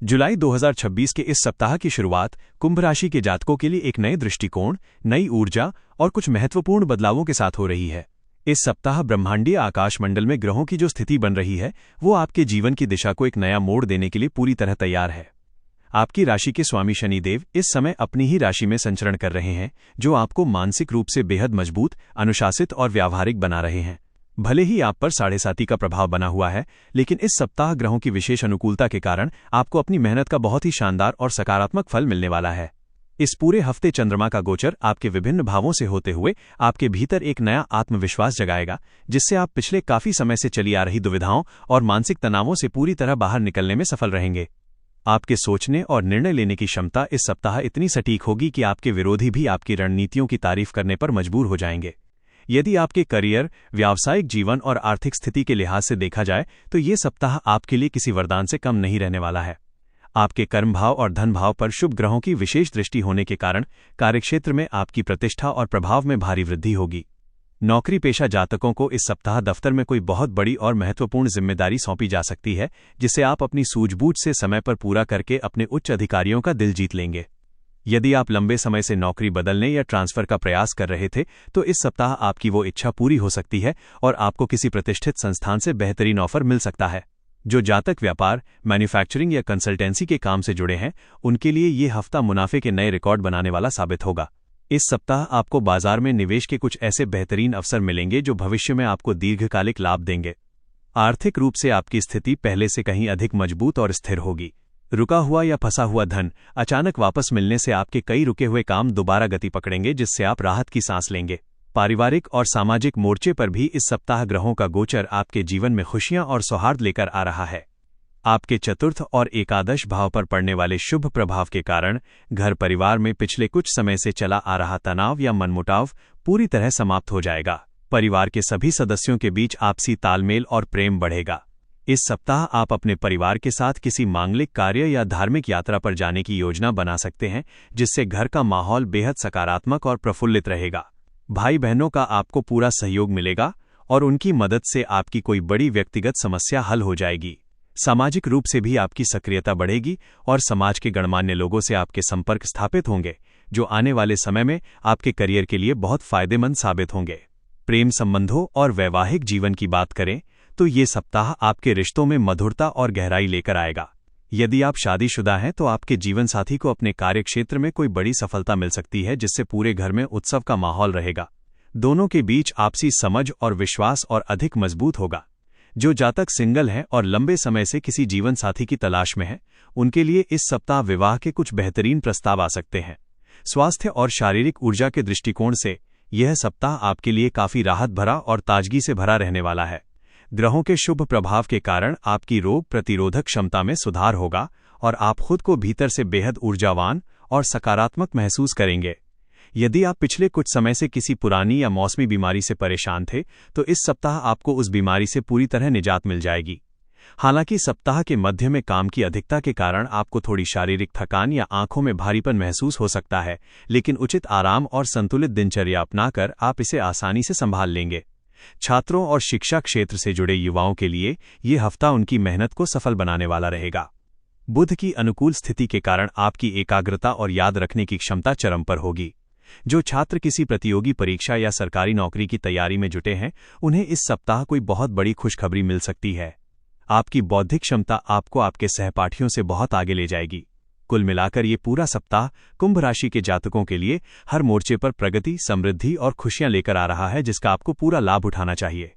जुलाई 2026 के इस सप्ताह की शुरुआत कुंभ राशि के जातकों के लिए एक नए दृष्टिकोण, नई ऊर्जा और कुछ महत्वपूर्ण बदलावों के साथ हो रही है। इस सप्ताह ब्रह्मांडीय आकाशमंडल में ग्रहों की जो स्थिति बन रही है वो आपके जीवन की दिशा को एक नया मोड़ देने के लिए पूरी तरह तैयार है। आपकी राशि के स्वामी शनिदेव इस समय अपनी ही राशि में संचरण कर रहे हैं, जो आपको मानसिक रूप से बेहद मजबूत, अनुशासित और व्यावहारिक बना रहे हैं। भले ही आप पर 7.5 का प्रभाव बना हुआ है, लेकिन इस सप्ताह ग्रहों की विशेष अनुकूलता के कारण आपको अपनी मेहनत का बहुत ही शानदार और सकारात्मक फल मिलने वाला है। इस पूरे हफ्ते चंद्रमा का गोचर आपके विभिन्न भावों से होते हुए आपके भीतर एक नया आत्मविश्वास जगाएगा, जिससे आप पिछले काफी समय से चली आ रही दुविधाओं और मानसिक तनावों से पूरी तरह बाहर निकलने में सफल रहेंगे। आपके सोचने और निर्णय लेने की क्षमता इस सप्ताह इतनी सटीक होगी कि आपके विरोधी भी आपकी रणनीतियों की तारीफ करने पर मजबूर हो जाएंगे। यदि आपके करियर, व्यावसायिक जीवन और आर्थिक स्थिति के लिहाज से देखा जाए तो ये सप्ताह आपके लिए किसी वरदान से कम नहीं रहने वाला है। आपके कर्म भाव और धन भाव पर शुभ ग्रहों की विशेष दृष्टि होने के कारण कार्यक्षेत्र में आपकी प्रतिष्ठा और प्रभाव में भारी वृद्धि होगी। नौकरी पेशा जातकों को इस सप्ताह दफ्तर में कोई बहुत बड़ी और महत्वपूर्ण जिम्मेदारी सौंपी जा सकती है, जिसे आप अपनी सूझबूझ से समय पर पूरा करके अपने उच्च अधिकारियों का दिल जीत लेंगे। यदि आप लंबे समय से नौकरी बदलने या ट्रांसफर का प्रयास कर रहे थे तो इस सप्ताह आपकी वो इच्छा पूरी हो सकती है और आपको किसी प्रतिष्ठित संस्थान से बेहतरीन ऑफर मिल सकता है। जो जातक व्यापार, मैन्युफैक्चरिंग या कंसल्टेंसी के काम से जुड़े हैं, उनके लिए ये हफ्ता मुनाफे के नए रिकॉर्ड बनाने वाला साबित होगा। इस सप्ताह आपको बाजार में निवेश के कुछ ऐसे बेहतरीन अवसर मिलेंगे जो भविष्य में आपको दीर्घकालिक लाभ देंगे। आर्थिक रूप से आपकी स्थिति पहले से कहीं अधिक मजबूत और स्थिर होगी। रुका हुआ या फंसा हुआ धन अचानक वापस मिलने से आपके कई रुके हुए काम दोबारा गति पकड़ेंगे, जिससे आप राहत की सांस लेंगे। पारिवारिक और सामाजिक मोर्चे पर भी इस सप्ताह ग्रहों का गोचर आपके जीवन में खुशियां और सौहार्द लेकर आ रहा है। आपके चतुर्थ और एकादश भाव पर पड़ने वाले शुभ प्रभाव के कारण घर परिवार में पिछले कुछ समय से चला आ रहा तनाव या मनमुटाव पूरी तरह समाप्त हो जाएगा। परिवार के सभी सदस्यों के बीच आपसी तालमेल और प्रेम बढ़ेगा। इस सप्ताह आप अपने परिवार के साथ किसी मांगलिक कार्य या धार्मिक यात्रा पर जाने की योजना बना सकते हैं, जिससे घर का माहौल बेहद सकारात्मक और प्रफुल्लित रहेगा। भाई बहनों का आपको पूरा सहयोग मिलेगा और उनकी मदद से आपकी कोई बड़ी व्यक्तिगत समस्या हल हो जाएगी। सामाजिक रूप से भी आपकी सक्रियता बढ़ेगी और समाज के गणमान्य लोगों से आपके संपर्क स्थापित होंगे, जो आने वाले समय में आपके करियर के लिए बहुत फायदेमंद साबित होंगे। प्रेम संबंधों और वैवाहिक जीवन की बात करें तो ये सप्ताह आपके रिश्तों में मधुरता और गहराई लेकर आएगा। यदि आप शादीशुदा हैं तो आपके जीवन साथी को अपने कार्यक्षेत्र में कोई बड़ी सफलता मिल सकती है, जिससे पूरे घर में उत्सव का माहौल रहेगा। दोनों के बीच आपसी समझ और विश्वास और अधिक मजबूत होगा। जो जातक सिंगल हैं और लंबे समय से किसी जीवन साथी की तलाश में हैं, उनके लिए इस सप्ताह विवाह के कुछ बेहतरीन प्रस्ताव आ सकते हैं। स्वास्थ्य और शारीरिक ऊर्जा के दृष्टिकोण से यह सप्ताह आपके लिए काफी राहत भरा और ताजगी से भरा रहने वाला है। ग्रहों के शुभ प्रभाव के कारण आपकी रोग प्रतिरोधक क्षमता में सुधार होगा और आप खुद को भीतर से बेहद ऊर्जावान और सकारात्मक महसूस करेंगे। यदि आप पिछले कुछ समय से किसी पुरानी या मौसमी बीमारी से परेशान थे तो इस सप्ताह आपको उस बीमारी से पूरी तरह निजात मिल जाएगी। हालांकि सप्ताह के मध्य में काम की अधिकता के कारण आपको थोड़ी शारीरिक थकान या आंखों में भारीपन महसूस हो सकता है, लेकिन उचित आराम और संतुलित दिनचर्या अपनाकर आप इसे आसानी से संभाल लेंगे। छात्रों और शिक्षा क्षेत्र से जुड़े युवाओं के लिए ये हफ्ता उनकी मेहनत को सफल बनाने वाला रहेगा। बुध की अनुकूल स्थिति के कारण आपकी एकाग्रता और याद रखने की क्षमता चरम पर होगी। जो छात्र किसी प्रतियोगी परीक्षा या सरकारी नौकरी की तैयारी में जुटे हैं, उन्हें इस सप्ताह कोई बहुत बड़ी खुशखबरी मिल सकती है। आपकी बौद्धिक क्षमता आपको आपके सहपाठियों से बहुत आगे ले जाएगी। कुल मिलाकर ये पूरा सप्ताह कुंभ राशि के जातकों के लिए हर मोर्चे पर प्रगति, समृद्धि और खुशियां लेकर आ रहा है, जिसका आपको पूरा लाभ उठाना चाहिए।